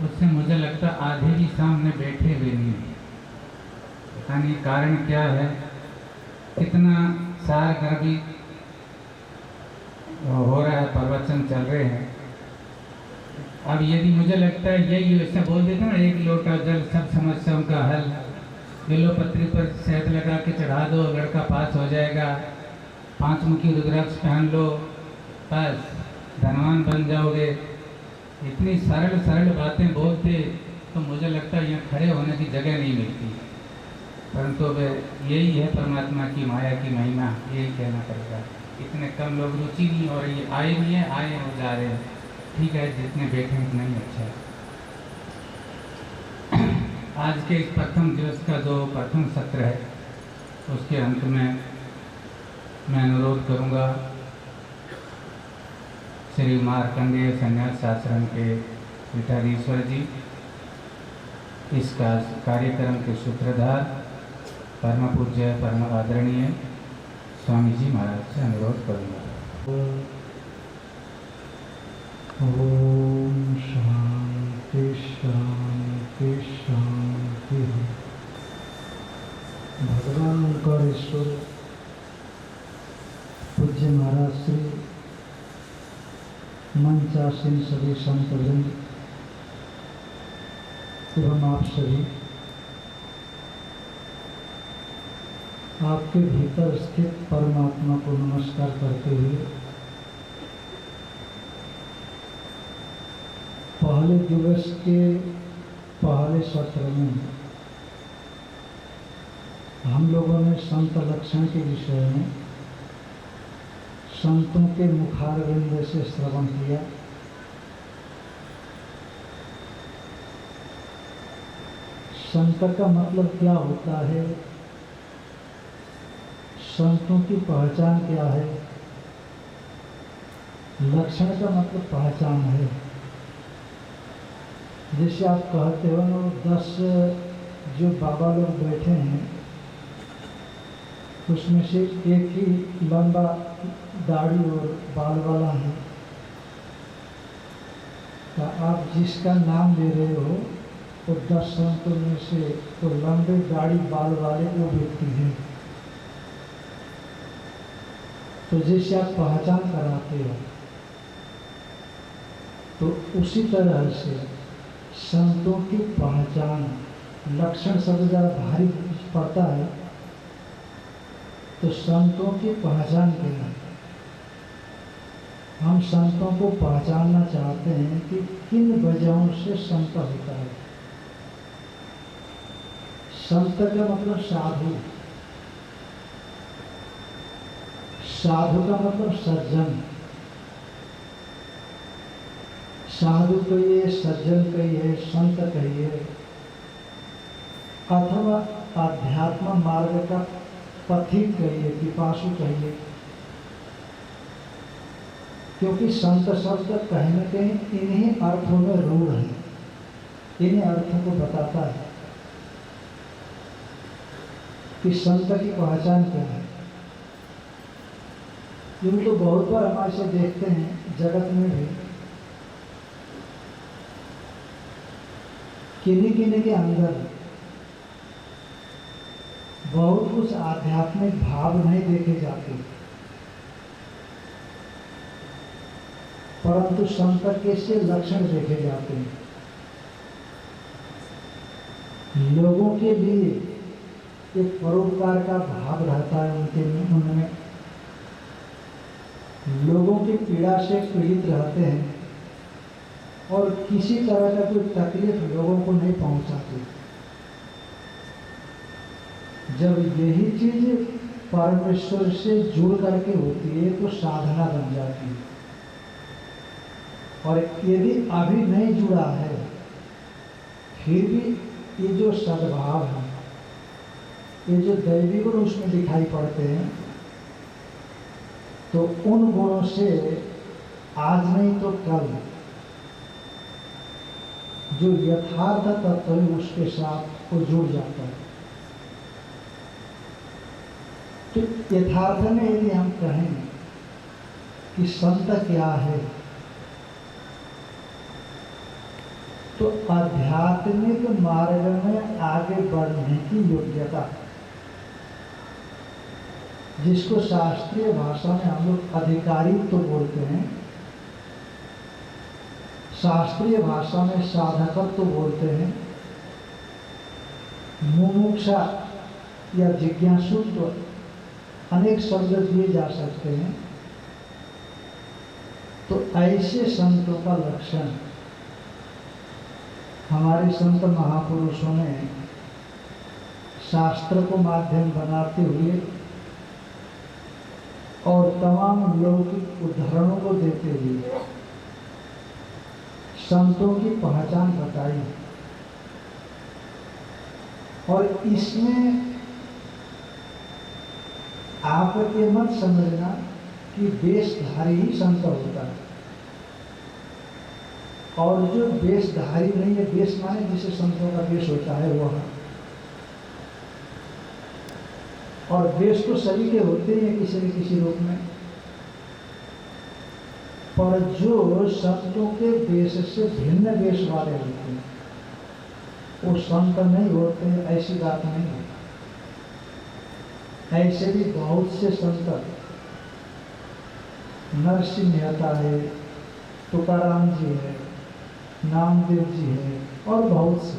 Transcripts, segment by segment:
उससे मुझे लगता आधे भी सामने बैठे हुए नहीं। पता नहीं कारण क्या है, कितना सारगर्भी हो रहा है, प्रवचन चल रहे हैं। अब यदि मुझे लगता है यही वैसे बोल देते ना, एक लोटा जल सब समस्याओं का हल, बेलोपत्री पर शहद लगा के चढ़ा दो, लड़का पास हो जाएगा, 5 मुखी रुद्राक्ष पहन लो, बस धनवान बन जाओगे, इतनी सरल सरल बातें बोलते तो मुझे लगता है यहाँ खड़े होने की जगह नहीं मिलती। परंतु वे यही है परमात्मा की माया की महिमा, यही कहना पड़ेगा। इतने कम लोग रुचि नहीं हो रही है, आए नहीं है, आए और जा रहे हैं। ठीक है, जितने बैठे उतना ही अच्छा है। आज के इस प्रथम दिवस का जो प्रथम सत्र है, उसके अंत में मैं अनुरोध करूंगा श्री मार्कंडेय संन्यास आश्रम के पीठाधीश्वर जी, इस कार्यक्रम के सूत्रधार परम पूज्य परम आदरणीय स्वामी जी महाराज से अनुरोध करूंगा। ओम शांति शांति शांति। भगवान ओंकारेश्वर पूज्य महाराज श्री मंचासीन सभी संतवृंद एवं आप सभी, आपके भीतर स्थित परमात्मा को नमस्कार करते हुए पहले दिवस के पहले सत्र में हम लोगों ने संत लक्षण के विषय में संतों के मुखारविंद से श्रवण किया। संत का मतलब क्या होता है, संतों की पहचान क्या है, लक्षण का मतलब पहचान है। जैसे आप कहते हो ना, 10 जो बाबा लोग बैठे हैं उसमें से एक ही लंबा दाढ़ी और बाल वाला है, तो आप जिसका नाम ले रहे हो तो 10 संतों में से तो लंबे दाढ़ी बाल वाले वो व्यक्ति हैं। तो जैसे आप पहचान कराते हो, तो उसी तरह से संतों की पहचान, लक्षण शब्द ज़्यादा भारी पड़ता है, तो संतों की पहचान क्या है। हम संतों को पहचानना चाहते हैं कि किन वजहों से संत होता है। संत का मतलब साधु, साधु का मतलब सज्जन, साधु कहिए, सज्जन कहिए, संत कहिए, अथवा आध्यात्म मार्ग का पथिक कहिए, पिपासु कहिए। क्योंकि संत शब्द कहीं न कहीं इन्हीं अर्थों में रूढ़ है, इन्हीं अर्थों को बताता है कि संत की पहचान क्या है। यूँ तो बहुत बार हमारे से देखते हैं जगत में भी, किन्हीं किन्हीं के अंदर बहुत कुछ आध्यात्मिक भाव नहीं देखे जाते, परंतु संत के से लक्षण देखे जाते हैं। लोगों के लिए एक परोपकार का भाव रहता है उनमें, लोगों की पीड़ा से पीड़ित रहते हैं और किसी तरह का कोई तकलीफ लोगों को नहीं पहुंचाते। जब यही चीज परमेश्वर से जुड़ करके होती है तो साधना बन जाती है। और यदि अभी नहीं जुड़ा है, फिर भी ये जो सद्भाव है, ये जो दैवी गुण उसमें दिखाई पड़ते हैं, तो उन गुणों से आज नहीं तो कल जो यथार्थ तत्व है उसके साथ वो जुड़ जाता है। तो यथार्थ में यदि हम कहें कि संत क्या है, तो आध्यात्मिक मार्ग में आगे बढ़ने की योग्यता, जिसको शास्त्रीय भाषा में हम लोग अधिकारी तो बोलते हैं, शास्त्रीय भाषा में साधकत्व तो बोलते हैं, मुमुक्षा या जिज्ञासुत्व, अनेक शब्द दिए जा सकते हैं। तो ऐसे संतों का लक्षण हमारे संत महापुरुषों ने शास्त्र को माध्यम बनाते हुए और तमाम लौकिक उदाहरणों को देते हुए संतों की पहचान बताई। और इसमें आप ये मत समझना कि वेशधारी ही संत होता है, और जो वेशधारी नहीं है, वेश माने जिसे संतों का वेश होता है वह, और वेश तो सभी के होते हैं किसी न किसी रूप में, पर जो संतों के वेश से भिन्न वेश वाले होते हैं वो संत नहीं होते, ऐसी बात नहीं है। ऐसे भी बहुत से संत, नरसिंह मेहता है, तुकाराम जी है, नामदेव जी है, और बहुत से,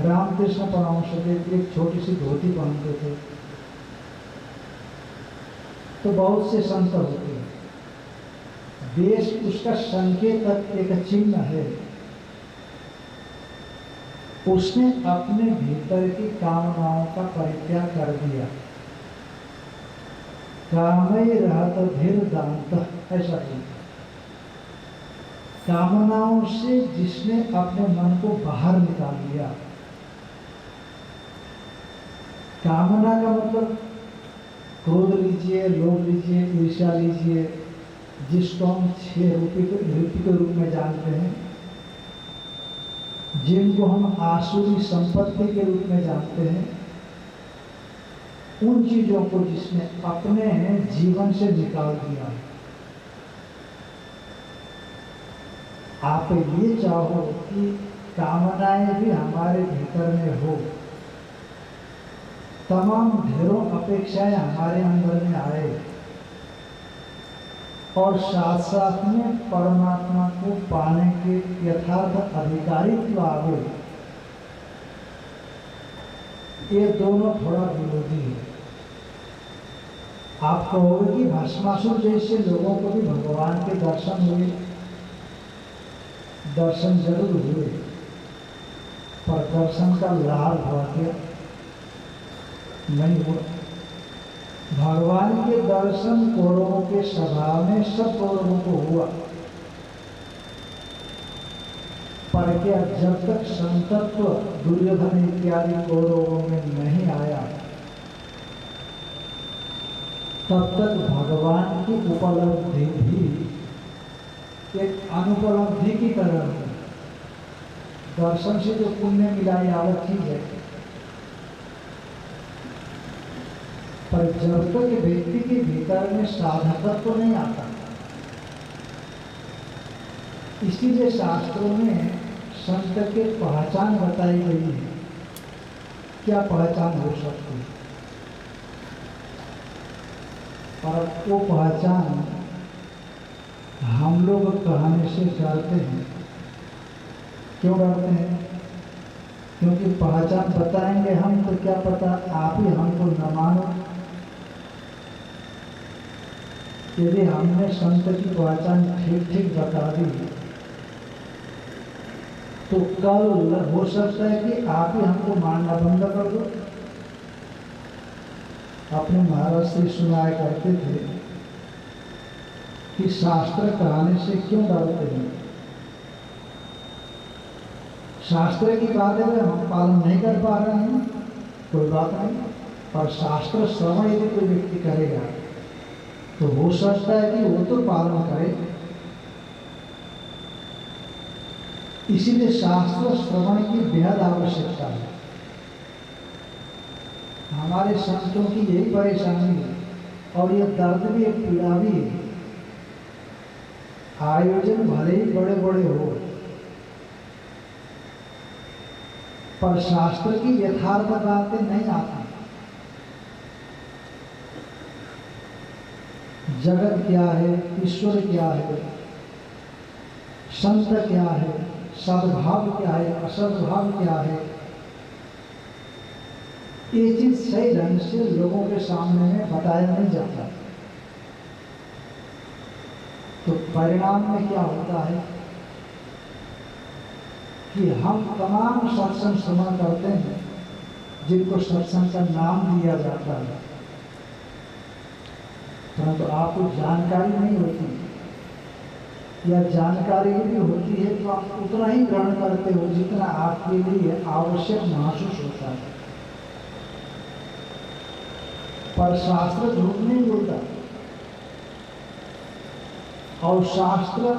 रामकृष्ण परमहंस एक छोटी सी धोती पहनते थे। तो बहुत से संत होते हैं। वेश उसका संकेतक एक चिन्ह है, उसने अपने भीतर की कामनाओं का परित्याग कर दिया। कामय रहत धीर दांत, ऐसा नहीं। कामनाओं से जिसने अपने मन को बाहर निकाल लिया। कामना का मतलब क्रोध लीजिए, लोभ लीजिए, ईर्ष्या लीजिए, जिसको हम 6 रूपी के रूप में जानते हैं, जिनको हम आसुरी संपत्ति के रूप में जानते हैं, उन चीजों को जिसने अपने जीवन से निकाल दिया। आप ये चाहो कि कामनाएं भी हमारे भीतर में हो, तमाम ढेरों अपेक्षाएं हमारे अंदर में आए, और साथ साथ में परमात्मा को पाने के यथार्थ अधिकारित्व आवे, ये दोनों थोड़ा विरोधी है। आप कहोगे कि भस्मासुर जैसे लोगों को भी भगवान के दर्शन हुए, दर्शन जरूर हुए, पर दर्शन का लाभ भाग्य नहीं हुआ। भगवान के दर्शन कौरवों के सभा में सब कौरवों को हुआ, पर क्या जब तक संतत्व दुर्योधन इत्यादि कौरवों में नहीं आया, तब तक भगवान की उपलब्धि भी एक अनुपलब्धि की तरह है। दर्शन से जो पुण्य मिला ये अलग चीज है, पर जब तक व्यक्ति के भीतर में साधकत्व तो नहीं आता, इसीलिए शास्त्रों में संत के पहचान बताई गई है। क्या पहचान हो सकती है? और वो पहचान हम लोग कहने से डरते हैं। क्यों डरते हैं? क्योंकि पहचान बताएंगे हम तो क्या पता आप ही हमको न मानो। यदि हमने संत की पहचान ठीक ठीक बता दी तो कल हो सकता है कि आप ही हमको मानना बंद कर दो। अपने महाराज श्री सुनाया करते थे कि शास्त्र कहने से क्यों डरते हैं। शास्त्र की बात है हम पालन नहीं कर पा रहे हैं, कोई बात नहीं, पर शास्त्र श्रवण यदि कोई व्यक्ति करेगा तो हो सकता है कि वो तो पालन करे। इसीलिए शास्त्र श्रवण की बेहद आवश्यकता है। हमारे संतों की यही परेशानी है, और ये दर्द भी एक पीड़ा भी है। आयोजन भले ही बड़े बड़े हो, पर शास्त्र की यथार्थ बातें नहीं आती। जगत क्या है, ईश्वर क्या है, संत क्या है, सद्भाव क्या है, असद्भाव क्या है, ये चीज सही ढंग से लोगों के सामने में बताया नहीं जाता। तो परिणाम में क्या होता है कि हम तमाम सत्संग श्रवण करते हैं जिनको सत्संग का नाम दिया जाता है, परंतु आपको जानकारी नहीं होती, या जानकारी भी होती है तो आप उतना ही ग्रहण करते हो जितना आपके लिए आवश्यक महसूस होता है। पर शास्त्र झूठ नहीं बोलता, और शास्त्र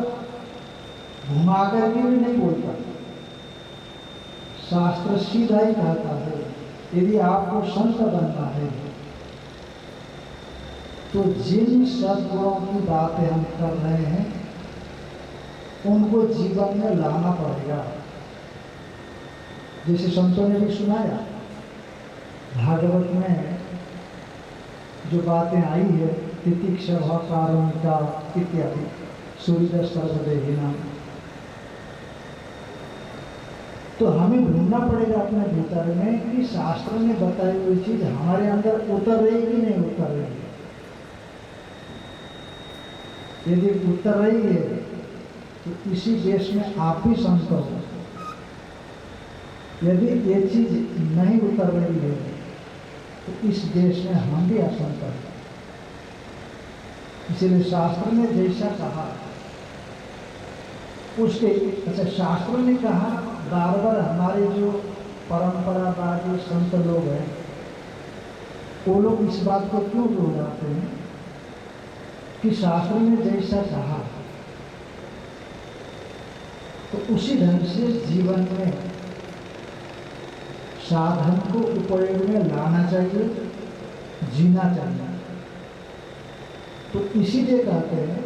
घुमाकर के भी नहीं बोलता। शास्त्र सीधा ही कहता है यदि आपको संत बनना है तो जिन सद्गुणों की बातें हम कर रहे हैं उनको जीवन में लाना पड़ेगा। जैसे संतों ने भी सुनाया, भागवत में जो बातें आई है, तितिक्षा कारुणिका इत्यादि, सूर्य सर्वदेहिना, तो हमें ढूंढना पड़ेगा अपने भीतर में कि शास्त्र में बताई हुई चीज हमारे अंदर उतर रही कि नहीं उतर रही है। यदि उतर रही है तो इसी देश में आप भी संत हो, यदि ये चीज नहीं उतर रही है तो इस देश में हम भी असंत हैं। इसलिए शास्त्र ने जैसा कहा उसके, अच्छा शास्त्र ने कहा, बार बार हमारे जो परंपरावादी संत लोग हैं वो लोग इस बात को क्यों दोहराते हैं कि शास्त्र ने जैसा कहा तो उसी ढंग से जीवन में साधन को उपयोग में लाना चाहिए, जीना चाहिए। तो इसीलिए कहते हैं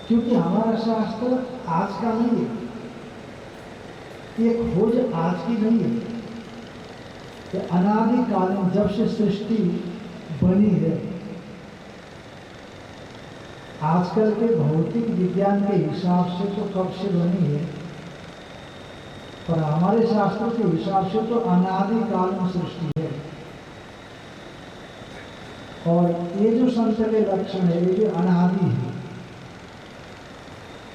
क्योंकि हमारा शास्त्र आज का नहीं है, ये खोज आज की नहीं है, ये अनादिकालीन जब से सृष्टि बनी है, आजकल के भौतिक विज्ञान के हिसाब से तो कब से बनी है, पर हमारे शास्त्रों के हिसाब से तो अनादिकालीन सृष्टि है। और ये जो संत के लक्षण है, ये जो अनादि है,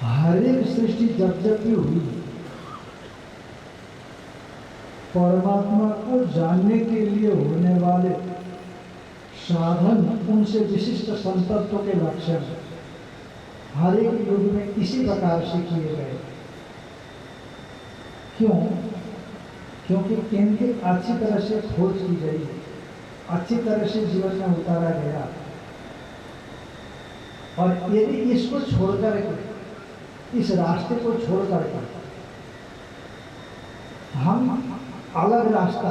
हर एक सृष्टि जब जब भी हुई परमात्मा को जानने के लिए होने वाले साधन, उनसे विशिष्ट संतत्व के लक्षण हर एक युग में इसी प्रकार से किए गए। क्यों? क्योंकि इनकी अच्छी तरह से खोज की गई, अच्छी तरह से जीवन में उतारा गया। और यदि इसको छोड़कर के, इस रास्ते को छोड़कर के हम अलग रास्ता,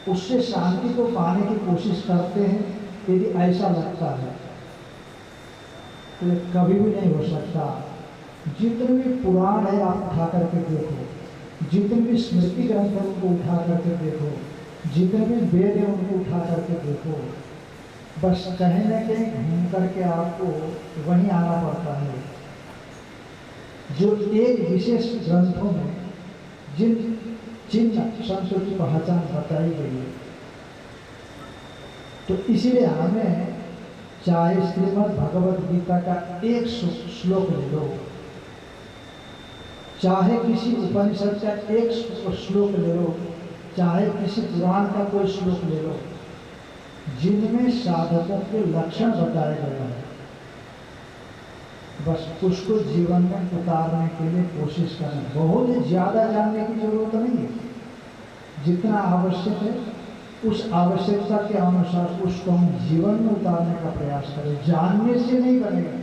उससे शांति को पाने की कोशिश करते हैं, यदि ऐसा लगता है तो ये कभी भी नहीं हो सकता। जितने भी पुराण है आप उठा करके देखो, जितने भी स्मृति ग्रंथ है उनको उठा करके देखो, जितने भी वेद है उनको उठा करके देखो, बस कहीं न कहीं घूम करके आपको वहीं आना पड़ता है। जो एक विशेष ग्रंथों में जिन चिन्ह संतों की पहचान बताई गई है, तो इसीलिए हमें चाहे श्रीमद् भगवद गीता का एक श्लोक ले लो, चाहे किसी उपनिषद का एक श्लोक ले लो, चाहे किसी पुराण का कोई श्लोक ले लो, जिनमें साधकों के लक्षण बताए गए हैं, बस उसको जीवन में उतारने के लिए कोशिश करना। बहुत ज़्यादा जानने की जरूरत नहीं है, जितना आवश्यक है उस आवश्यकता के अनुसार उसको हम जीवन में उतारने का प्रयास करें। जानने से नहीं बनेगा,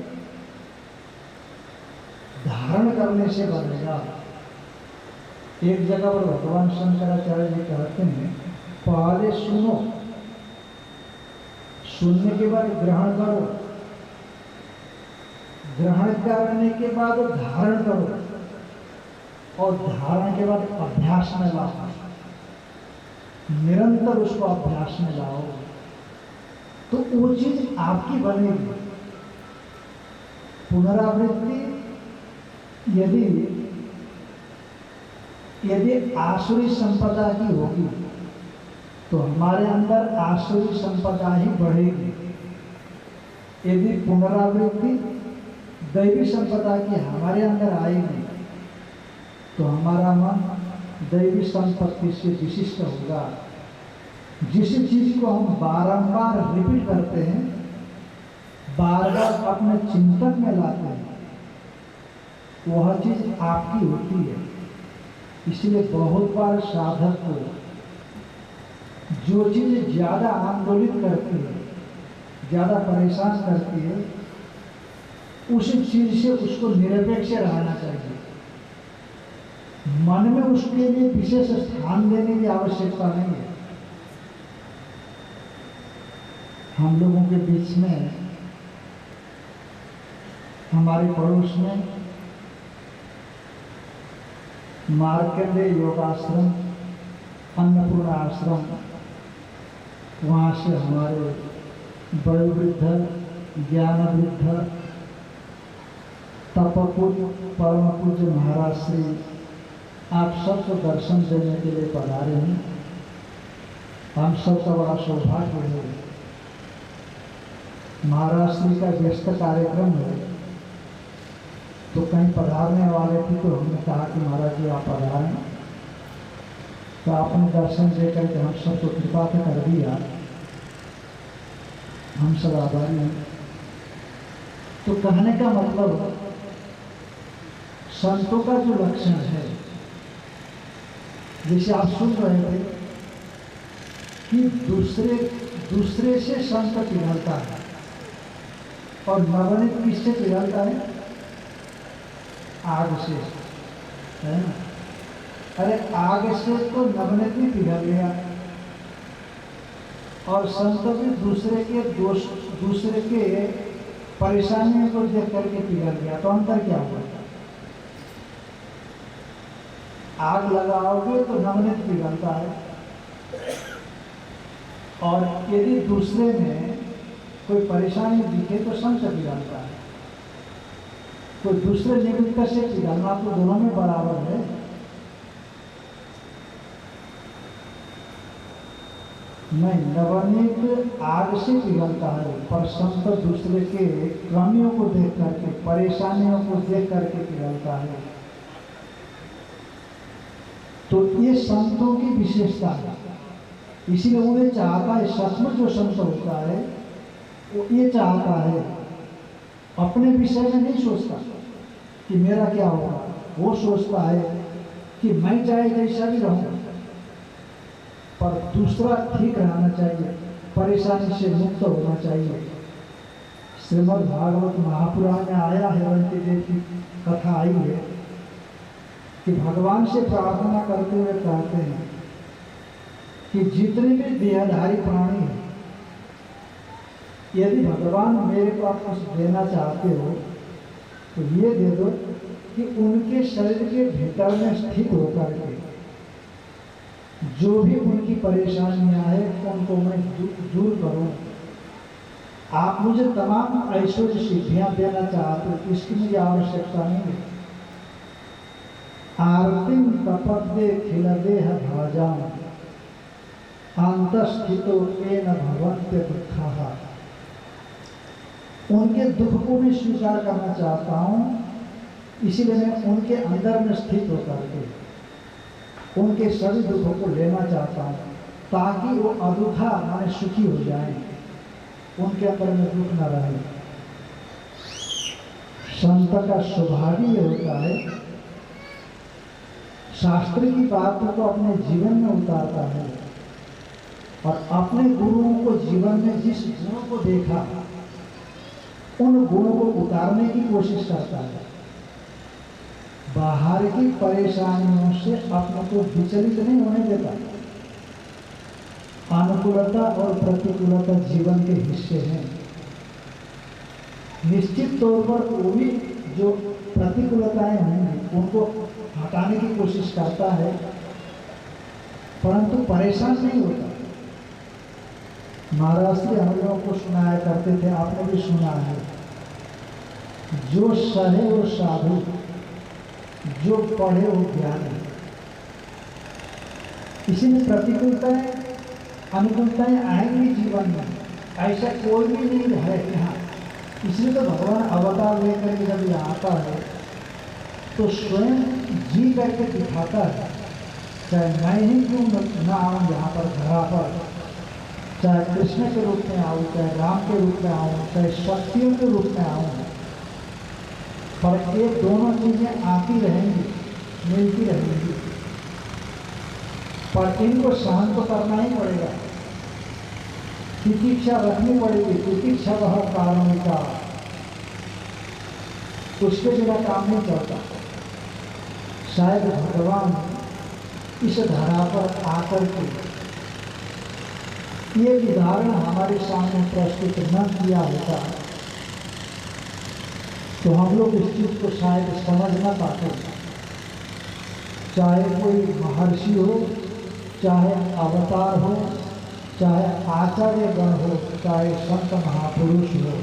धारण करने से बनेगा। एक जगह पर भगवान शंकराचार्य जी कहते हैं, पहले सुनो, सुनने के बाद ग्रहण करो, ग्रहण करने के बाद धारण करो, और धारण के बाद अभ्यास में लाओ, निरंतर उसको अभ्यास में लाओ तो वो चीज आपकी बनेगी। पुनरावृत्ति यदि आसुरी संपदा की होगी तो हमारे अंदर आसुरी संपदा ही बढ़ेगी। यदि पुनरावृत्ति दैवी संपदा की हमारे अंदर आएगी तो हमारा मन दैवी संपत्ति से विशिष्ट होगा। जिस चीज को हम बारंबार रिपीट करते हैं, बार बार अपने चिंतन में लाते हैं, वह चीज आपकी होती है। इसलिए बहुत बार साधक को जो चीज ज्यादा आंदोलित करती है, ज्यादा परेशान करती है, उस चीज से उसको निरपेक्ष रहना चाहिए। मन में उसके लिए विशेष स्थान देने की आवश्यकता नहीं है। हम लोगों के बीच में, हमारे पड़ोस में मार्कंडेय योगाश्रम, अन्नपूर्णा आश्रम, वहाँ से हमारे वयोवृद्ध, ज्ञान वृद्ध, तपपूज्य परम पूज्य महाराज श्री आप सबको दर्शन देने के लिए पधारे हैं। हम सबका बड़ा सौभाग्य है। महाराज श्री का व्यस्त कार्यक्रम है तो कहीं पधारने वाले थे तो हमने कहा कि महाराज जी आप पधारें, तो आपने दर्शन दे करके हम सबको कृपा कर दिया। हम सब आभारी हैं। तो कहने का मतलब संतों का जो लक्षण है, जैसे आप सुन रहे थे कि दूसरे से संत पिघलता है और नवनीत किससे पिघलता है? आग से, है ना? अरे आग से तो नवनीत भी पिघल गया और संत भी दूसरे के परेशानियों को देख करके पिघल गया। तो अंतर क्या हुआ? आग लगाओगे तो नवनीत पिघलता है, और यदि दूसरे में कोई परेशानी दिखे तो संत पिघलता है। तो दूसरे निमित्त से पिघलना तो दोनों में बराबर है। नहीं, नवनीत आग से पिघलता है, पर संत दूसरे के कमियों को देख करके, परेशानियों को देख करके पिघलता है। तो ये संतों की विशेषता है। इसीलिए वो ये चाहता है, सचमुच जो संत होता है वो ये चाहता है, अपने विषय में नहीं सोचता कि मेरा क्या होगा। वो सोचता है कि मैं चाहे जैसा भी रहूं, पर दूसरा ठीक रहना चाहिए, परेशानी से मुक्त होना चाहिए। श्रीमद् भागवत महापुराण में आया है, अवंती देव की कथा आई है कि भगवान से प्रार्थना करते हुए कहते हैं कि जितने भी देहधारी प्राणी हैं, यदि भगवान मेरे को आप कुछ देना चाहते हो तो ये दे दो कि उनके शरीर के भीतर में स्थित होकर के जो भी उनकी परेशानियां हैं उनको मैं दूर करूं। आप मुझे तमाम ऐश्वर्य सिद्धियां देना चाहते हो, इसकी मुझे आवश्यकता नहीं है। आरतिम तपदे खिलदेह भाजाम अंतस्थितो येन भवन्त्य दुःखाः। उनके दुख को भी स्वीकार करना चाहता हूँ, इसीलिए मैं उनके अंदर में स्थित होकर के उनके सभी दुखों को लेना चाहता हूँ, ताकि वो अदुखा माने सुखी हो जाए, उनके अंदर में दुख न रहे। संत का स्वभाव ही होता है, शास्त्र की बात को अपने जीवन में उतारता है और अपने गुरुओं को जीवन में जिस गुणों को देखा उन गुणों को उतारने की कोशिश करता है। बाहर की परेशानियों से अपने को विचलित नहीं होने देता। अनुकूलता और प्रतिकूलता जीवन के हिस्से हैं। निश्चित तौर पर वो भी जो प्रतिकूलताएं होंगी उनको हटाने की कोशिश करता है, परंतु परेशान नहीं होता। महाराज जी हम लोगों को सुनाया करते थे, आपने भी सुना है, जो सहे वो साधु, जो पढ़े वो ज्ञानी। इसी में प्रतिकूलताएं अनुकूलताएं आएंगी जीवन में, ऐसा कोई भी नहीं है यहाँ। इसलिए तो भगवान अवतार लेकर के जब यहाँ आता है तो स्वयं जी करके दिखाता है, चाहे मैं ही क्यों न आऊँ यहाँ पर धरा पर, चाहे कृष्ण के रूप में आऊँ, चाहे राम के रूप में आऊँ, चाहे शक्तियों के रूप में आऊँ, पर ये दोनों चीजें आती रहेंगी, मिलती रहेंगी, पर इनको सहन तो करना ही पड़ेगा, तितिक्षा रखनी पड़ेगी। तितिक्षा वह कारणिका, उसके बिना काम नहीं चलता। शायद भगवान इस धरा पर आकर के ये उदाहरण हमारे सामने प्रस्तुत न किया होता तो हम लोग इस चीज को शायद समझ न पाते। चाहे कोई महर्षि हो, चाहे अवतार हो, चाहे आचार्य गण हो, चाहे संत महापुरुष हो,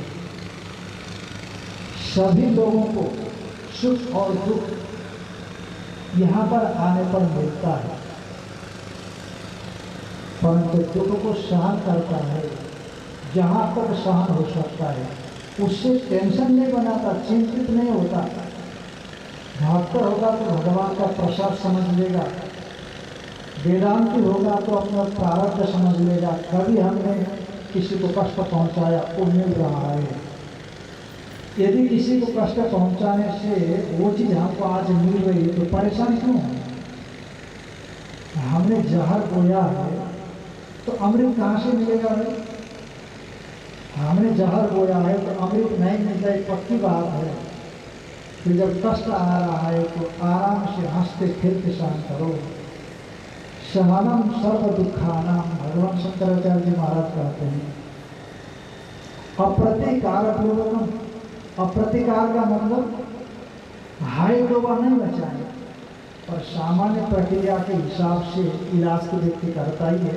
सभी लोगों को सुख और दुख यहाँ पर आने पर मिलता है, परंतु दुख को सहन करता है जहाँ तक सहन हो सकता है, उससे टेंशन नहीं बनाता, चिंतित नहीं होता। भक्त होगा तो भगवान का प्रसाद समझ लेगा, वेदांती होगा तो अपना प्रारब्ध समझ लेगा, कभी हमने किसी को कष्ट पहुंचाया वो मिल रहा है। यदि किसी को कष्ट पहुंचाने से वो चीज़ हमको आज मिल रही है तो परेशान क्यों है? हमने जहर बोया है तो अमृत कहाँ से मिलेगा भाई? हमने जहर बोया है तो अमृत नहीं मिलता, एक पक्की बात है। तो जब कष्ट आ रहा है तो आराम से हंसते खेलते सहन करो। सहनम सर्व दुखानाम, भगवान शंकराचार्य जी महाराज कहते हैं। अप्रतिकार पूर्वकम, अप्रतिकार का मतलब हाई डोबा नहीं बचाए, पर सामान्य प्रक्रिया के हिसाब से इलाज तो व्यक्ति करता ही है।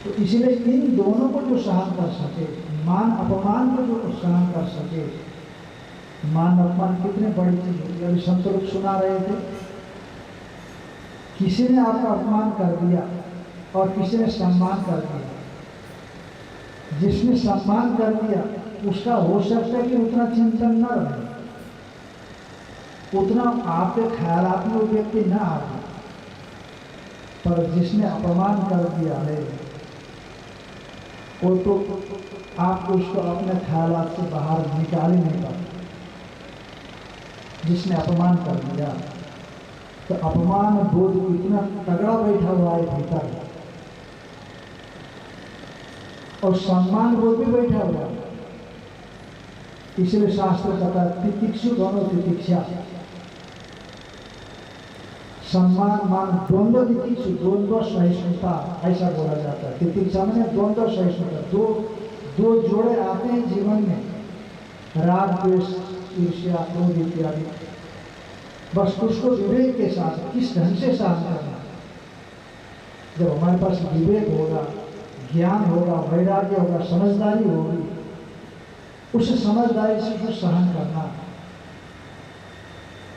तो इसलिए इन दोनों को जो सहन कर सके, मान अपमान को जो सहन कर सके, मान अपमान कितने बड़ी चीज होती है। अभी संत लोग सुना रहे थे, किसी ने आपका अपमान कर दिया और किसी ने सम्मान कर दिया। जिसने सम्मान कर दिया उसका हो सकता है कि उतना चिंतन न रहे, उतना आपके ख्यालात में वो व्यक्ति न आए, पर जिसने अपमान कर दिया है वो तो आप उसको अपने ख्यालात से बाहर निकाल ही नहीं पाते। जिसने अपमान कर दिया तो अपमान बोध इतना तगड़ा बैठा हुआ है भीतर, और सम्मान बोध भी बैठा हुआ है। इसलिए शास्त्र कहता है तितिक्षु दोनों तितिक्षा, सम्मान मान द्वंद्व तितिक्षु, द्वंद्व सहिष्णुता ऐसा बोला जाता है। तितिक्षा में द्वंद्व सहिष्णुता, दो जोड़े आते हैं जीवन में, राग द्वेष ईर्ष्या क्रोध इत्यादि। बस उसको विवेक के साथ किस ढंग से सहन करना। जब हमारे पास विवेक होगा, ज्ञान होगा, वैराग्य होगा, समझदारी होगी, उस समझदारी से जो सहन करना,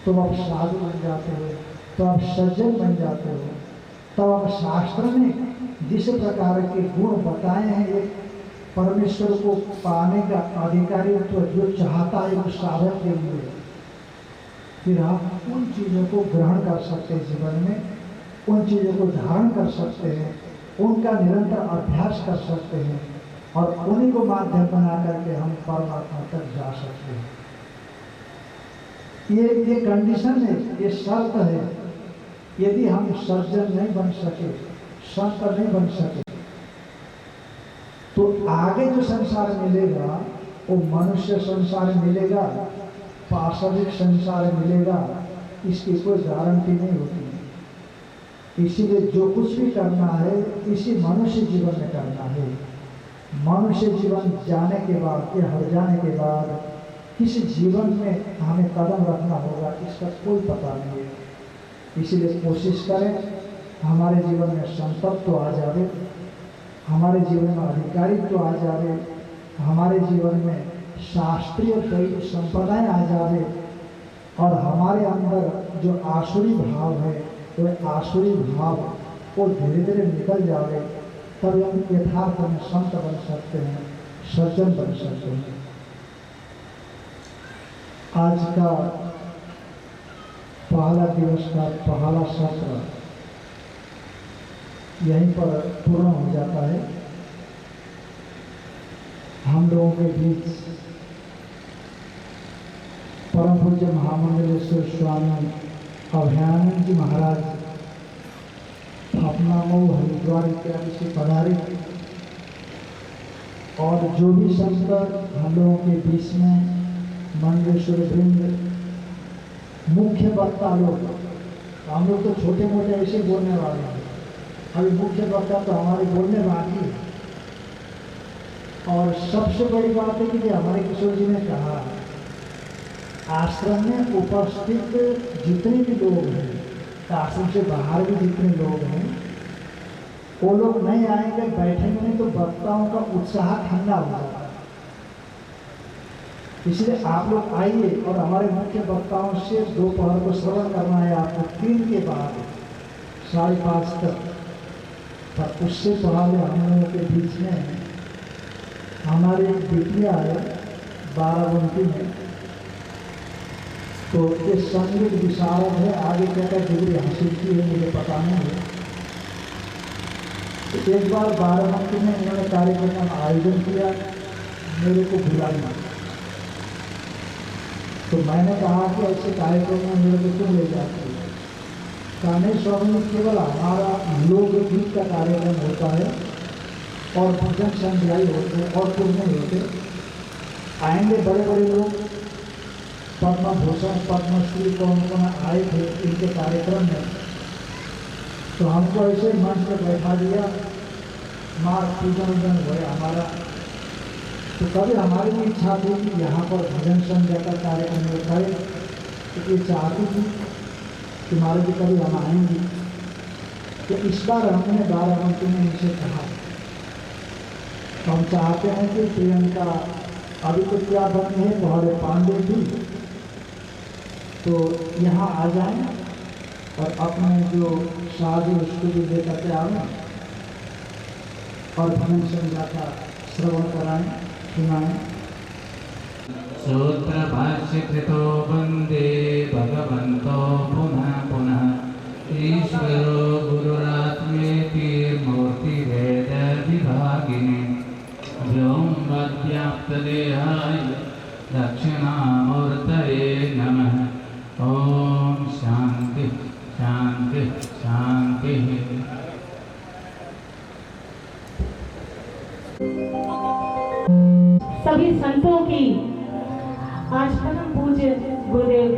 तो आप साधु बन जाते हो, तो आप सज्जन बन जाते हो। तो आप शास्त्र में जिस प्रकार के गुण बताए हैं, एक परमेश्वर को पाने का अधिकारी तो जो चाहता है उस साधक के लिए, फिर आप उन चीज़ों को ग्रहण कर सकते हैं जीवन में, उन चीज़ों को धारण कर सकते हैं, उनका निरंतर अभ्यास कर सकते हैं, और उन्हीं को माध्यम बना करके हम परमात्मा तक जा सकते हैं। ये कंडीशन है, ये शर्त है। यदि हम सज्जन नहीं बन सके, संत नहीं बन सके, तो आगे जो संसार मिलेगा वो मनुष्य संसार मिलेगा, पार्षदिक संसार मिलेगा, इसकी कोई गारंटी नहीं होती। इसीलिए जो कुछ भी करना है इसी मनुष्य जीवन में करना है। मनुष्य जीवन जाने के बाद, ये हट जाने के बाद किस जीवन में हमें कदम रखना होगा इसका कोई पता नहीं है। इसलिए कोशिश करें हमारे जीवन में संतत्व आ जाए, हमारे जीवन में अधिकारित्व आ जाए, हमारे जीवन में शास्त्रीय कई संप्रदाय आ जाए और हमारे अंदर जो आसुरी भाव है वह आसुरी भाव को धीरे धीरे निकल जाए, तब हम यथार्थ में संत बन सकते हैं, सज्जन बन सकते हैं। आज का पहला दिवस का पहला सत्र यहीं पर पूर्ण हो जाता है। हम लोगों के बीच परम पूज्य महामंडलेश्वर स्वामी अभयानंद जी महाराज अपना मऊ हरिद्वार इत्यादि से पधारे और जो भी संत हम लोगों के बीच में मंडलेश्वर वृंद मुख्य वक्ता लोग, हम लोग तो छोटे मोटे ऐसे बोलने वाले हैं, अभी मुख्य वक्ता तो हमारे बोलने बाकी है। और सबसे बड़ी बात है कि हमारे किशोर जी ने कहा, आश्रम में उपस्थित जितने भी लोग हैं, आश्रम से बाहर भी जितने लोग हैं, वो लोग नहीं आएंगे, बैठेंगे नहीं तो वक्ताओं का उत्साह ठंडा हो जाता है। इसलिए आप लोग आइए और हमारे मुख्य वक्ताओं से दोपहर को श्रवण करना है आपको 3 के बाद 5:30 तक। पर उससे पहले हम लोगों के बीच में हमारी बेटियाँ है बाराबंकी में, तो ये संगीत विशारद है, आगे क्या क्या डिग्री हासिल की है मुझे पता नहीं है। तो एक बार बाराबंकी में इन्होंने कार्यक्रम का आयोजन किया, मेरे को बुलाया, तो मैंने कहा कि ऐसे कार्यक्रम में मेरे को क्यों ले जाते हैं। कान्हे स्वामी में केवल हमारा लोकगीत का कार्यक्रम होता है और भजन संध्याई होते हैं और कुछ नहीं होते। आएंगे बड़े बड़े लोग, पद्म भूषण पद्मश्री कौन कौन आए थे इनके कार्यक्रम में, तो हमको ऐसे मंच पर बैठा दिया, माँ पूजन वूजन हुए हमारा। तो कभी हमारी भी इच्छा थी कि यहाँ पर भजन संध्या का कार्यक्रम करें, तो ये चाहती थी कि हमारे भी कभी हम आएंगी। तो इस बार हमने बाराबंकी में इनसे कहा, तो हम चाहते हैं कि प्रियंका अभी तो क्या बनी है बहरे पांडे भी, तो यहाँ आ जाएं और अपने जो साधु उसको भी लेकर के आएँ और भजन संध्या का श्रवण कराएं, सुनाएं। सूत्र भाष्य कृतो वंदे भगवन्तो पुनः पुनः ईश्वरो गुरुरात्मेति मूर्तिभेद विभागिने व्योमव्याप्तदेहाय दक्षिणामूर्तये नमः। ओम शांति शांति शांति। सभी संतों की आज परम पूज्य गुरुदेव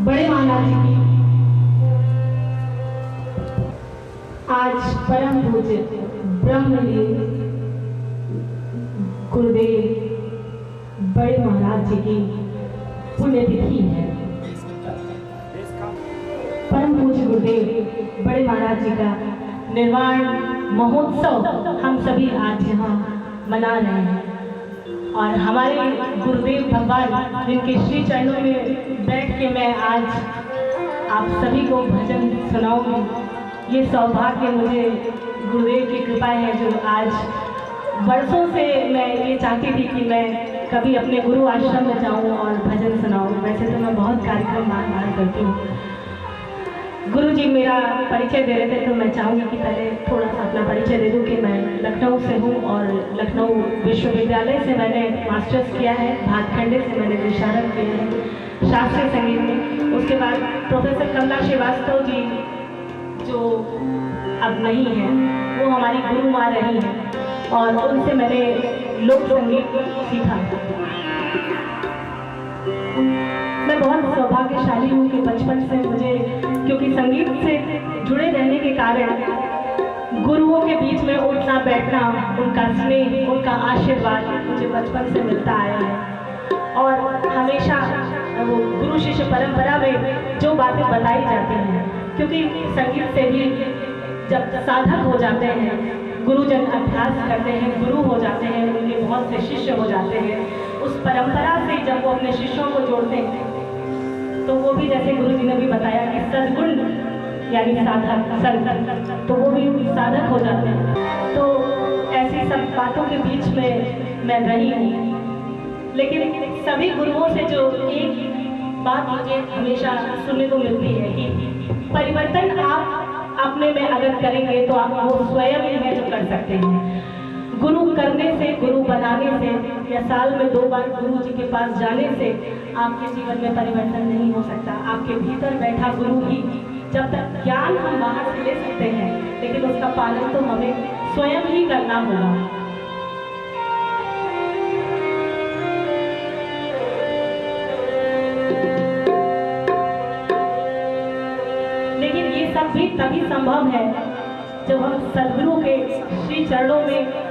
बड़े महाराज जी की आज परम पूज्य ब्रह्मलीन गुरुदेव बड़े महाराज जी की पुण्यतिथि है। परम पूज्य गुरुदेव बड़े महाराज जी का निर्वाण महोत्सव हम सभी आज यहाँ मना रहे हैं और हमारे गुरुदेव भगवान जिनके श्री चरणों में बैठ के मैं आज आप सभी को भजन सुनाऊंगी, ये सौभाग्य मुझे गुरुदेव की कृपा है जो आज वर्षों से मैं ये चाहती थी कि मैं कभी अपने गुरु आश्रम में जाऊं और भजन सुनाऊं। वैसे तो मैं बहुत कार्यक्रम बार करती हूँ। गुरु जी मेरा परिचय दे रहे थे तो मैं चाहूँगी कि पहले थोड़ा सा अपना परिचय दे दूँ कि मैं लखनऊ से हूँ और लखनऊ विश्वविद्यालय से मैंने मास्टर्स किया है, भातखंडे से मैंने विशारद किया है शास्त्रीय संगीत में। उसके बाद प्रोफेसर कमला श्रीवास्तव जी जो अब नहीं है, वो हमारी गुरु माँ रही हैं और उनसे मैंने लोक संगीत सीखा। मैं बहुत सौभाग्यशाली हूँ कि बचपन से मुझे, क्योंकि संगीत से जुड़े रहने के कारण गुरुओं के बीच में उठना बैठना, उनका स्नेह, उनका आशीर्वाद मुझे बचपन से मिलता आया है। हमेशा वो गुरु शिष्य परंपरा में जो बातें बताई जाती हैं, क्योंकि संगीत से भी जब साधक हो जाते हैं, गुरुजन अभ्यास करते हैं, गुरु हो जाते हैं, उनके बहुत से शिष्य हो जाते हैं, उस परंपरा से जब वो अपने शिष्यों को जोड़ते हैं तो वो भी जैसे गुरु जी ने भी बताया कि सद्गुण यानी साधक संत, तो वो भी साधक हो जाते हैं। तो ऐसी सब बातों के बीच में मैं रही हूँ, लेकिन सभी गुरुओं से जो एक बात मुझे हमेशा सुनने को मिलती है कि परिवर्तन आप अपने में अगर करेंगे तो आप वो स्वयं ही है जो कर सकते हैं। गुरु करने से, गुरु बनाने से या साल में 2 बार गुरु जी के पास जाने से आपके जीवन में परिवर्तन नहीं हो सकता। आपके भीतर बैठा गुरु ही, जब तक ज्ञान हम बाहर से ले सकते हैं, लेकिन उसका पालन तो हमें स्वयं ही करना होगा। लेकिन ये सब भी तभी संभव है जब हम सद्गुरु के श्री चरणों में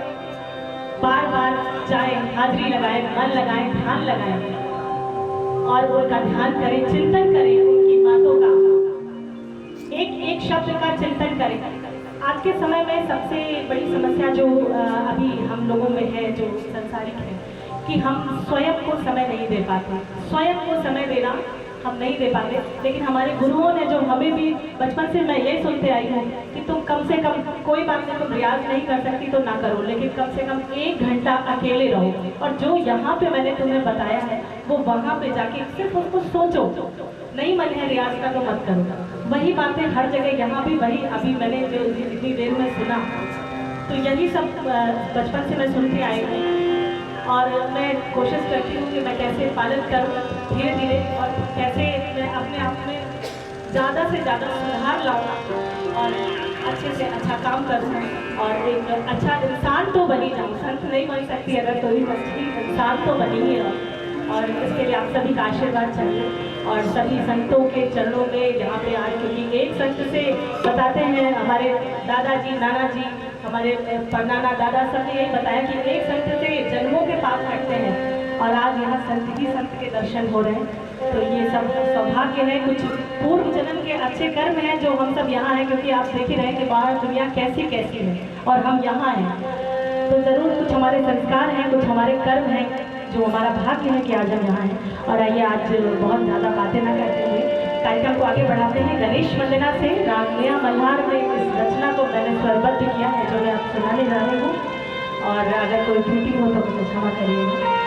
बार बार जाएं, हाजिरी लगाएं, मन लगाएं, ध्यान लगाएं और उनका ध्यान करें, चिंतन करें, उनकी बातों का एक एक शब्द का चिंतन करें। आज के समय में सबसे बड़ी समस्या जो अभी हम लोगों में है, जो संसारिक है, कि हम स्वयं को समय नहीं दे पाते। स्वयं को समय देना हम नहीं दे पाते, लेकिन हमारे गुरुओं ने जो हमें भी बचपन से मैं यही सुनते आई हूँ कि तुम कम से कम, कोई बात नहीं तुम रियाज नहीं कर सकती तो ना करो, लेकिन कम से कम 1 घंटा अकेले रहो, और जो यहाँ पे मैंने तुम्हें बताया है वो वहाँ पे जाके सिर्फ उसको सोचो। नहीं मन है रियाज का तो मत करो। वही बातें हर जगह, यहाँ भी वही, अभी मैंने जो इतनी देर में सुना, तो यही सब बचपन से मैं सुनते आई हूँ और मैं कोशिश करती हूँ कि मैं कैसे पालन करूँ धीरे धीरे, और कैसे मैं अपने आप में ज़्यादा से ज़्यादा सुधार लाऊँ और अच्छे से अच्छा काम करूँ और एक अच्छा इंसान तो बनी जाऊँ। संत नहीं बन सकती अगर कोई बच्ची, इंसान तो बनी ही रहूँ, और इसके लिए आप सभी का आशीर्वाद चाहिए। और सभी संतों के चरणों में यहाँ पे आए, क्योंकि एक संत से बताते हैं, हमारे दादाजी, नाना जी, हमारे परनाना दादा सब ने यही बताया कि एक संत से जन्मों के पाप कटते हैं, और आज यहाँ संत ही संत के दर्शन हो रहे हैं। तो ये सब सौभाग्य है, कुछ पूर्व जन्म के अच्छे कर्म हैं जो हम सब यहाँ हैं, क्योंकि आप देख ही रहे हैं कि बाहर दुनिया कैसी कैसी है और हम यहाँ हैं, तो ज़रूर कुछ हमारे संस्कार हैं, कुछ हमारे कर्म हैं, जो हमारा भाग्य है कि आज हम यहाँ हैं। और आइए आज बहुत ज़्यादा बातें न करते हुए कार्यक्रम को आगे बढ़ाते हैं। गणेश वंदना से रागनिया मल्हार में इस रचना को मैंने स्वरबद्ध किया है, जो मैं आप सुनाने जा रही हूँ, और अगर कोई त्रुटि हो तो मुझे क्षमा करिएगा।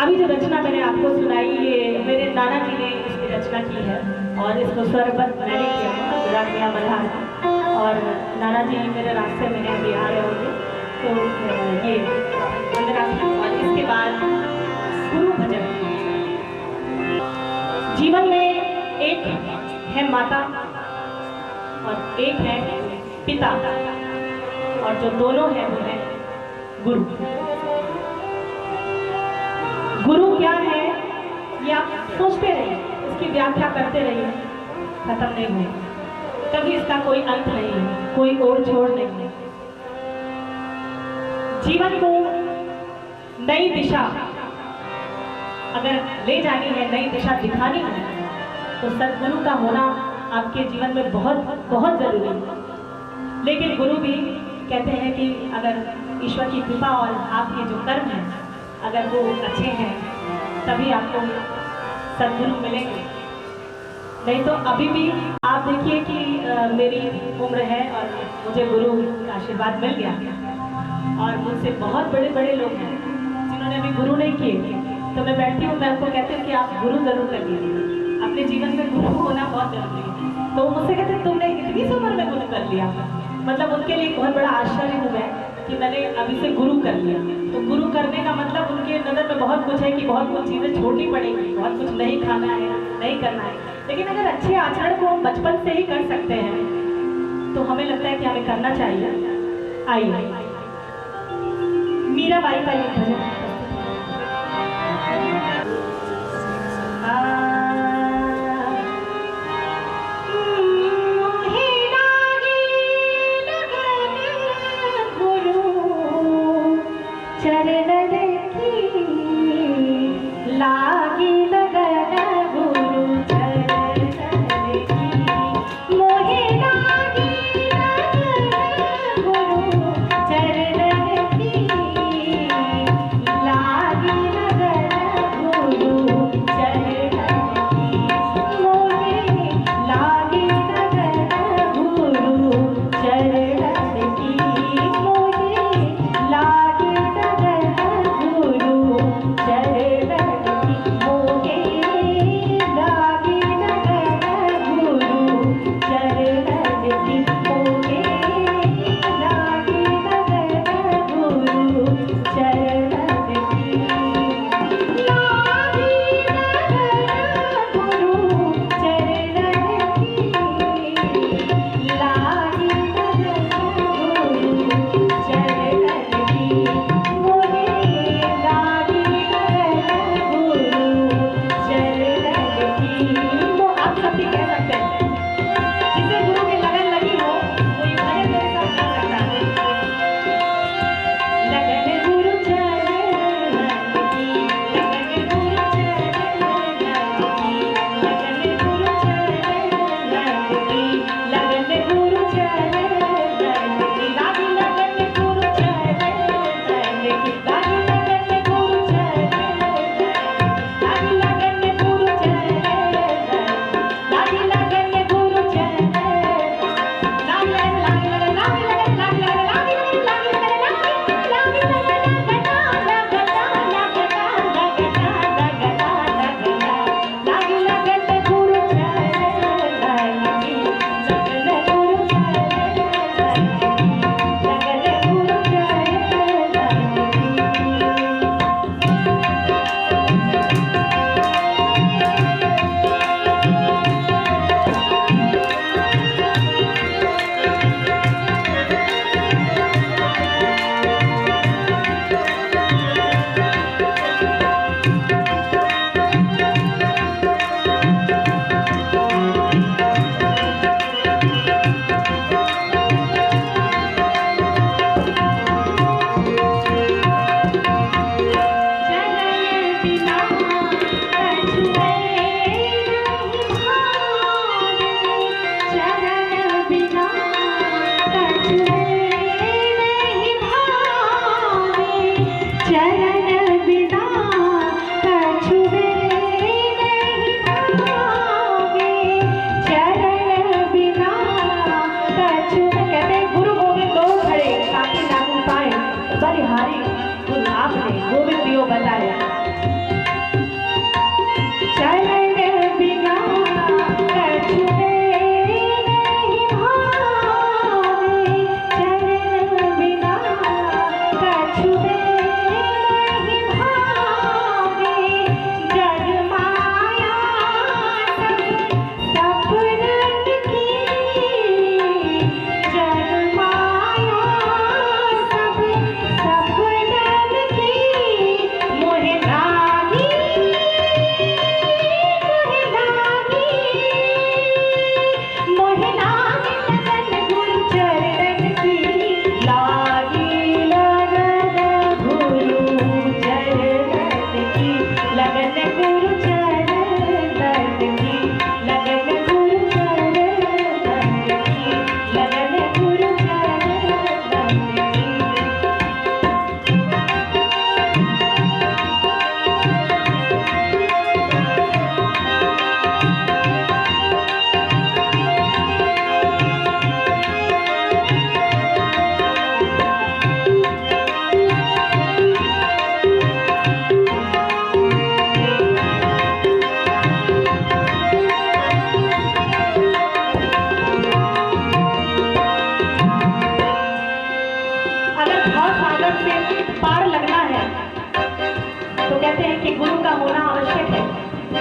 अभी जो रचना मैंने आपको सुनाई ये मेरे नाना जी ने इसकी रचना की है और इसको स्वरबद्ध मैंने किया है रागिया मल्हार। और नाना जी मेरे रास्ते में अभी आ रहे होंगे तो ये वंदना थी। और इसके बाद गुरु भजन। जीवन में एक है माता और एक है पिता और जो दोनों हैं वो है गुरु। गुरु क्या है ये आप सोचते रहिए, इसकी व्याख्या करते रहिए, खत्म नहीं होगी, कभी इसका कोई अंत नहीं है, कोई ओर छोड़ नहीं है। जीवन को नई दिशा अगर ले जानी है, नई दिशा दिखानी है तो सदगुरु का होना आपके जीवन में बहुत बहुत जरूरी है। लेकिन गुरु भी कहते हैं कि अगर ईश्वर की कृपा और आपके जो कर्म हैं अगर वो अच्छे हैं तभी आपको सदगुरु मिलेंगे। नहीं तो अभी भी आप देखिए कि मेरी उम्र है और मुझे गुरु का आशीर्वाद मिल गया और मुझसे बहुत बड़े बड़े लोग हैं जिन्होंने अभी गुरु नहीं किए तो मैं बैठती हूँ, मैं उनको कहती हूँ कि आप गुरु जरूर कर लीजिए, अपने जीवन में गुरु होना बहुत जरूरी है। तो मुझसे कहते हैं तुमने इतनी सी उम्र में गुरु कर लिया, मतलब उनके लिए बहुत बड़ा आश्चर्य हुआ है कि मैंने अभी से गुरु कर लिया। तो गुरु करने का मतलब उनके नज़र में बहुत कुछ है कि बहुत कुछ चीज़ें छोड़नी पड़ेगी, बहुत कुछ नहीं खाना है, नहीं करना है। लेकिन अगर अच्छे आचरण को हम बचपन से ही कर सकते हैं तो हमें लगता है कि हमें करना चाहिए। आइए मीराबाई का ये भजन। गुरु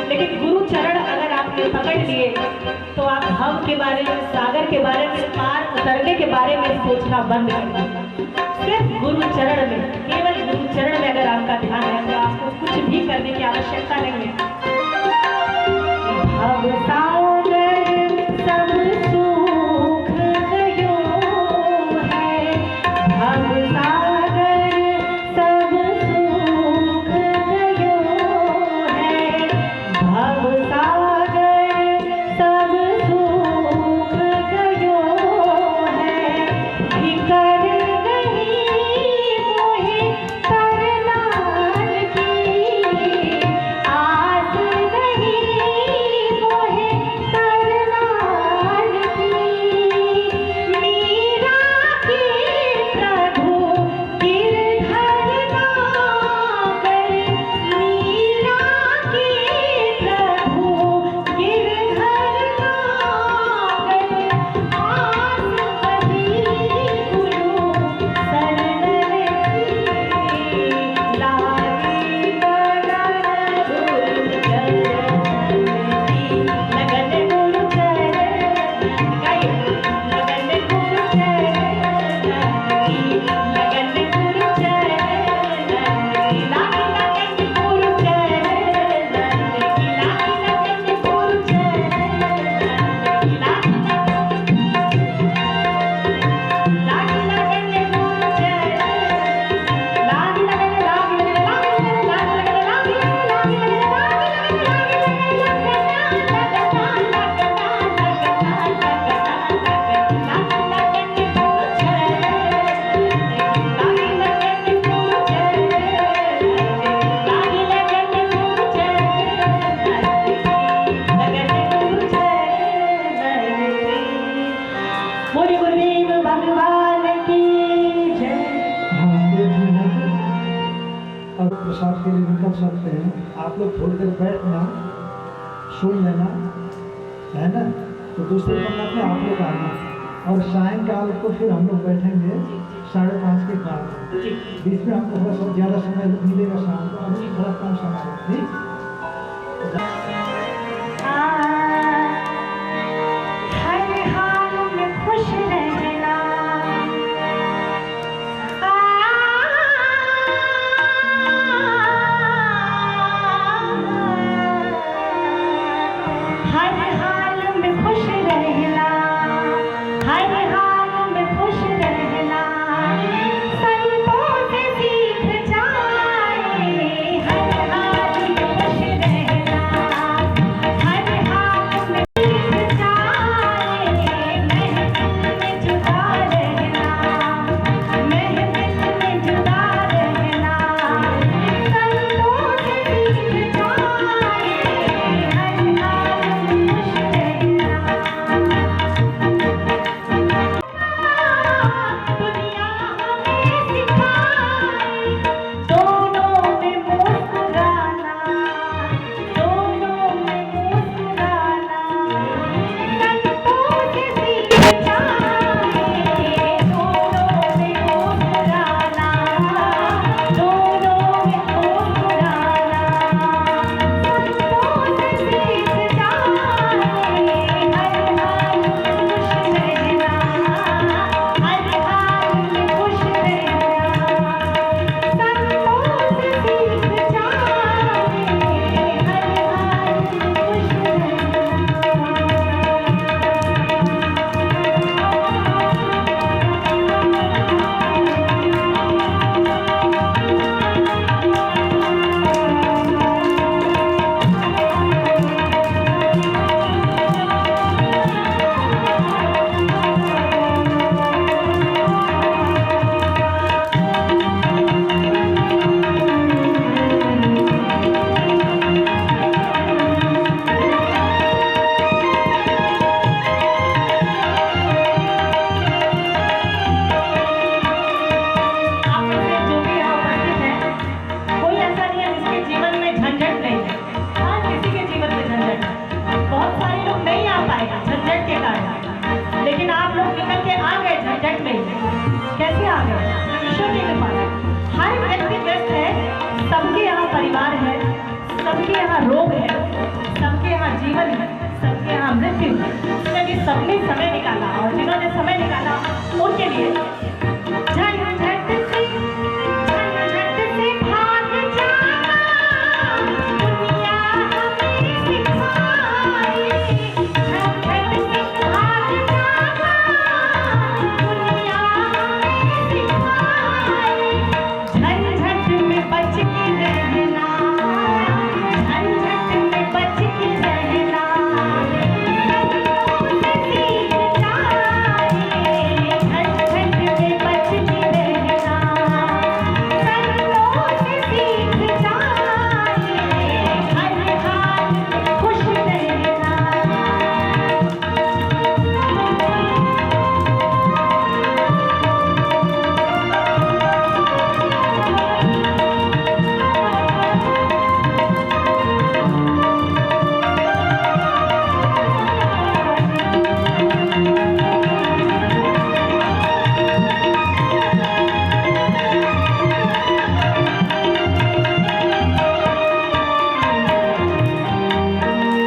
लेकिन गुरु चरण अगर आपने पकड़ लिए तो आप हम के बारे में, सागर के बारे में, पार उतरने के बारे में सोचना बंद कर दीजिए। सिर्फ गुरु चरण में, केवल गुरु चरण में अगर आपका ध्यान है तो आपको कुछ भी करने की आवश्यकता नहीं है। भव सागर सब सुख गयो है, भव सागर सब सुख गयो है, भव सागर सब सुख गयो है। फिकर नहीं मोहे तरनाल की, आस नहीं मोहे तरनाल की। मीरा के प्रभु गिरधर नागर, मीरा के प्रभु गिरधर नागर। आस बधी गुरु शरण की, लागी लगन गुरु चरण की, लगन गुरु चरण की, लगन गुरु चरण की, लगन गुरु चरण की, लागी लगन गुरु चरण की, लागी लगन गुरु चरण की, लागी बोले गुरुदेव भगवान की जय। हाँ, ये भी है। अब प्रसाद के लिए निकल सकते हैं। आप लोग थोड़ी देर बैठना, सुन लेना, है ना? तो दूसरे पंगत में आप लोग आना और सायंकाल को फिर हम लोग बैठेंगे 5:30 के बाद। बीच में हमको थोड़ा सा ज़्यादा समय मिलेगा शाम को, अभी थोड़ा कम समय, ठीक? हर हाल में खुश रहना, हर हाल में खुश रहना, हर हाल में खुश रहना। संतों से सीख जाए, हर हाल में गए? कैसे आ गए? ईश्वर की कृपा से। हर व्यक्ति व्यस्त है, सबके यहाँ परिवार है, सबके यहाँ रोग है, सबके यहाँ जीवन है, सबके यहाँ मृत्यु है। इसलिए सबने समय निकाला, और जिन्होंने समय निकाला उनके लिए झंझट से भाग जाना दुनिया हमें सिखाए। झंझट से भाग जाना दुनिया हमें सिखाए। झंझट में बच के रहना, झंझट में बच के रहना संतों से सीख जाए। झंझट में बच के रहना संतों से सीख जाए। हर हाल में खुश रहना।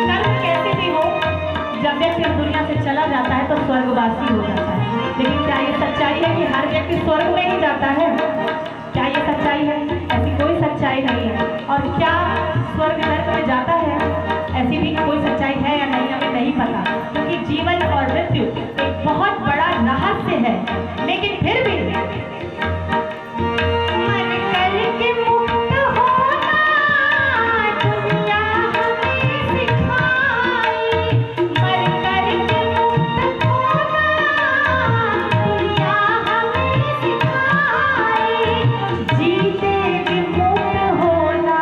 कर्म कैसे भी हो, जब व्यक्ति इस दुनिया से चला जाता है तो स्वर्गवासी हो जाता है। लेकिन क्या ये सच्चाई है कि हर व्यक्ति स्वर्ग में ही जाता है? क्या ये सच्चाई है? ऐसी कोई सच्चाई नहीं है। और क्या स्वर्ग नरक में जाता है? ऐसी भी कोई सच्चाई है या नहीं, हमें नहीं पता, क्योंकि जीवन और मृत्यु एक बहुत बड़ा रहस्य है। लेकिन फिर भी मन करके मुक्त होना दुनिया हमें सिखाए। मर करके मुक्त होना दुनिया हमें सिखाए। जीते भी मुक्त होना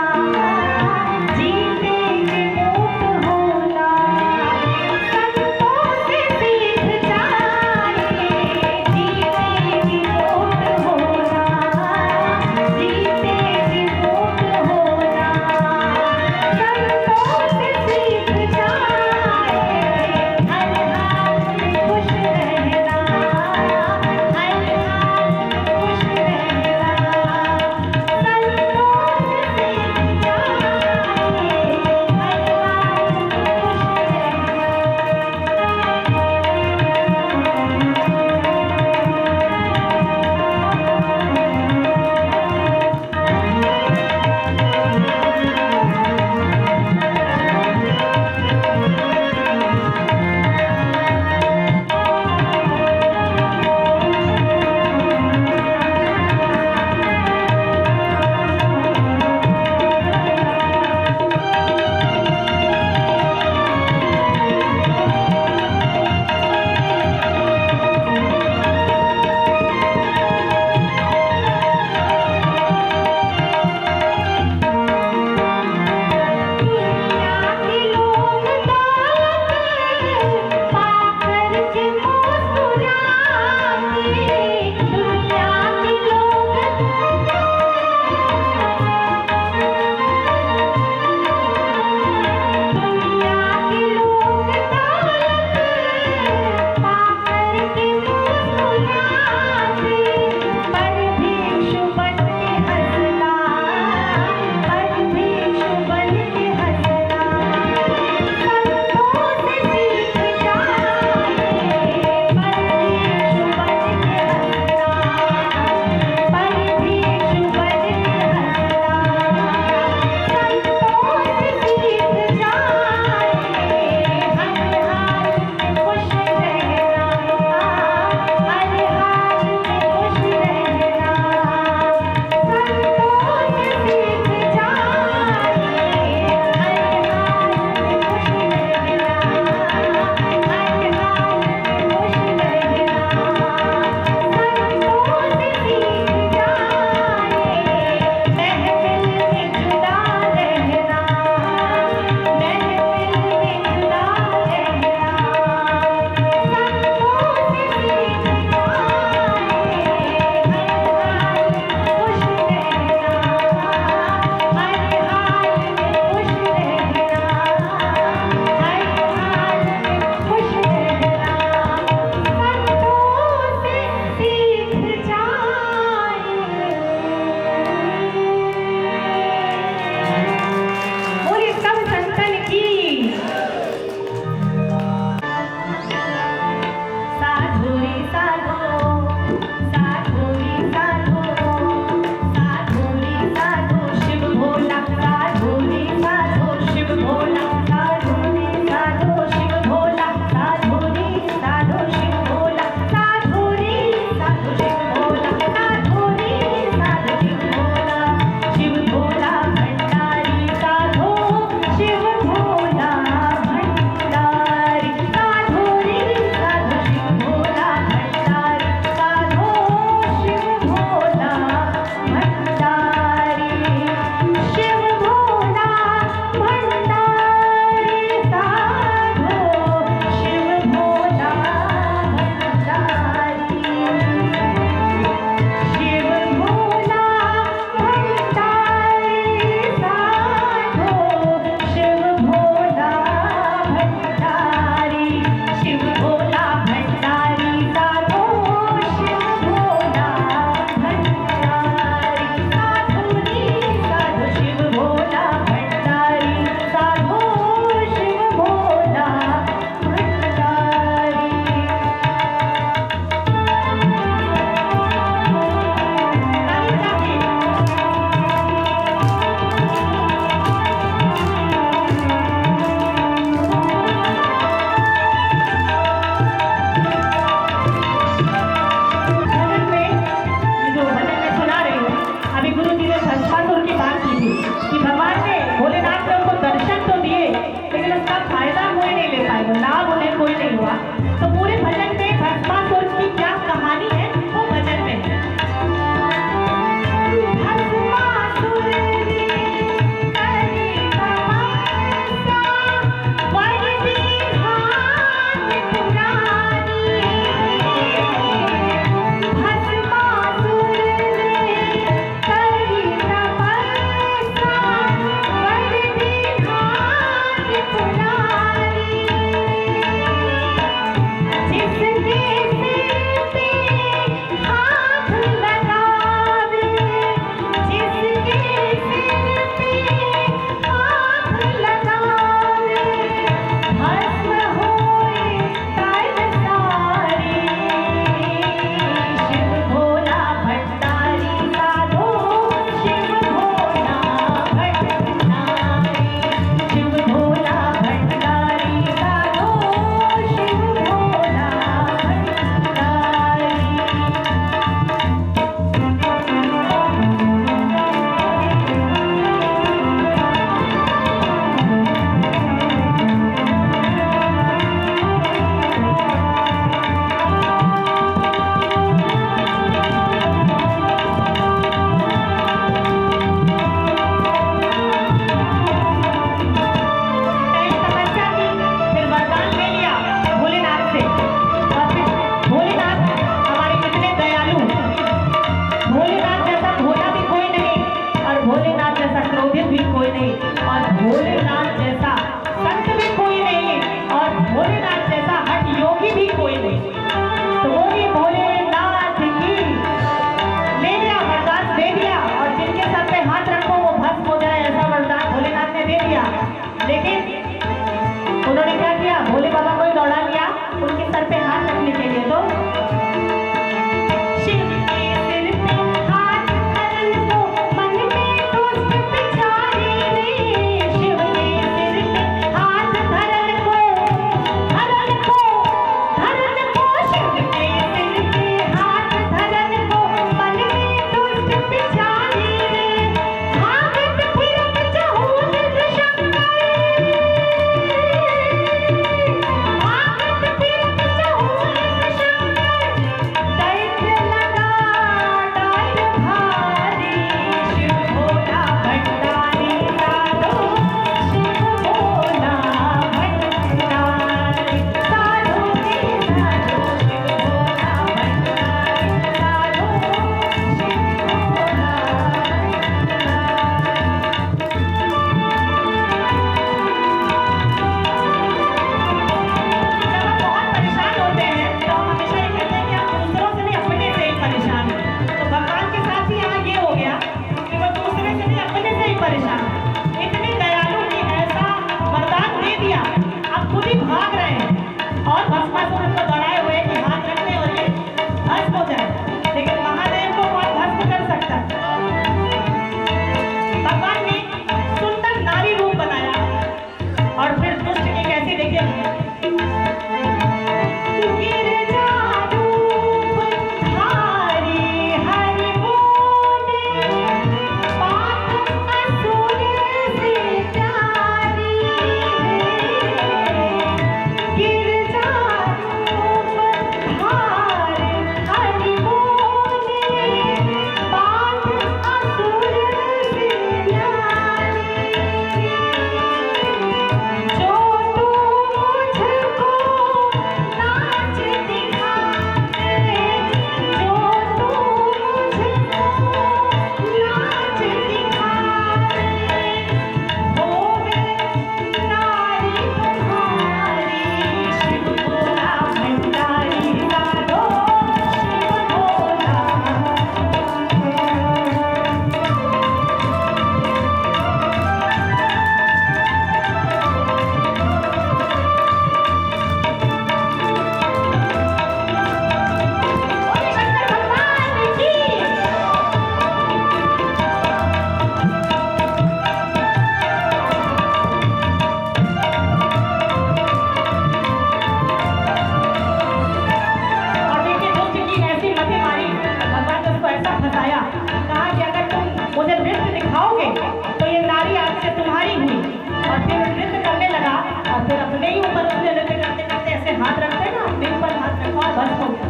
फिर अपने ही ऊपर उसने नृत्य करते करते ऐसे हाथ रखते हैं ना, अपने ऊपर हाथ रखो और बस हो गया। तो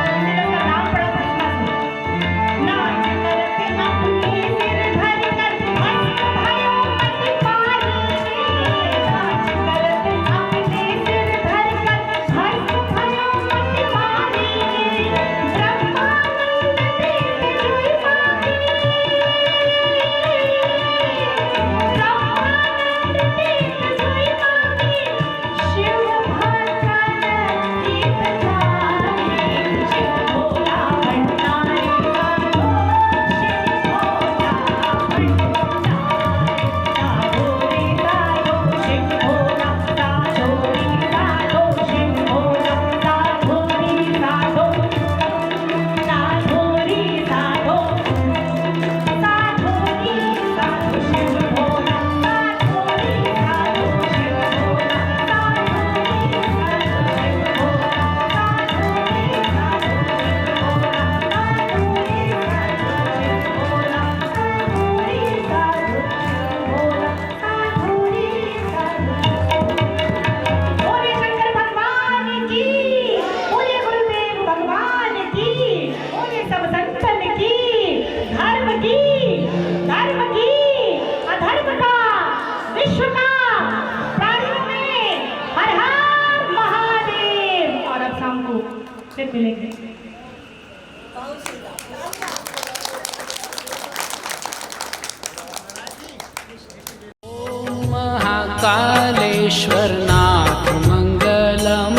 इसलिए उसका नाम पड़ा भस्मासुर। नाच करते अपने सिर धर कर भस्म भयो मति मारी, नाच करते अपने सिर धर कर भस्म भयो मति मारी, ब्रह्मानंद देव जोई माही, ब्रह्मानंद देव जोई माही, शिव भक्तन गीत गाए, शिव भोला भंडारी गाओ, शिव भोला भंडारी साधोरी गाओ, शिव भोला साधोरी गाओ, शिव भोला साधोरी गाओ, साधोरी गाओ, साधोरी गाओ, शिव भोला साधोरी गाओ, शिव भोला साधोरी बोले शंकर भगवान की, बोले गुरुदेव भगवान की, बोले सब संतन की, धर्म की, अधर्म का, विश्व का, प्राणियों में हर हर महादेव। और अब शाम को फिर मिलेंगे। महाकालेश्वरनाथ मंगलम।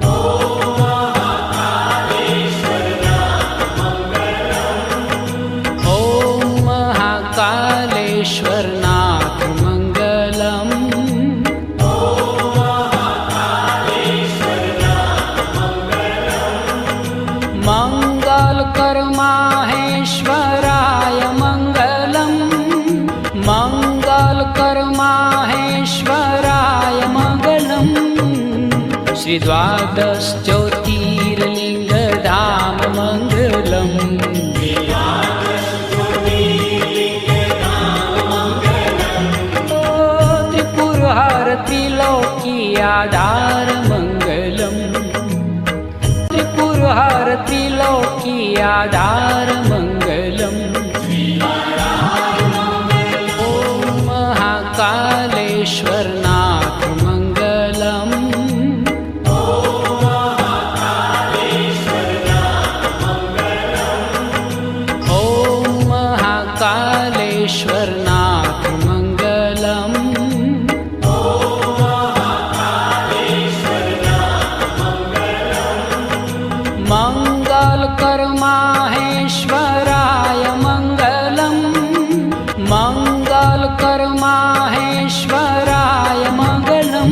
ओम महाकालेश्वरनाथ मंगलम। मंगल कर माहेश्वराय मंगलम। मंगल कर माहेश्वराय मंगलम। श्री द्वादश ज्योतिर्लिंग धाम मंगलम। ओ त्रिपुरहर त्रिलोकी आधार मंगलम। त्रिपुरहर त्रिलोकी आधार मंगलम। ओम महाकालेश्वरनाथ मंगलम। ओम महाकालेश्वरनाथ मंगलम। मंगल कर माहेश्वराय मंगलम। मंगल कर माहेश्वराय मंगलम।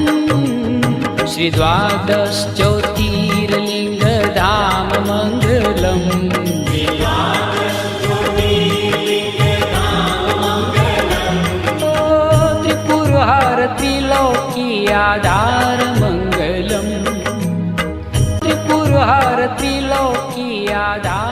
श्री द्वादश ज्योतिर्लिंग धाम मंगलम। ओ त्रिपुरहर त्रिलोकी आधार मंगलम। त्रिपुरहर त्रिलोकी आधार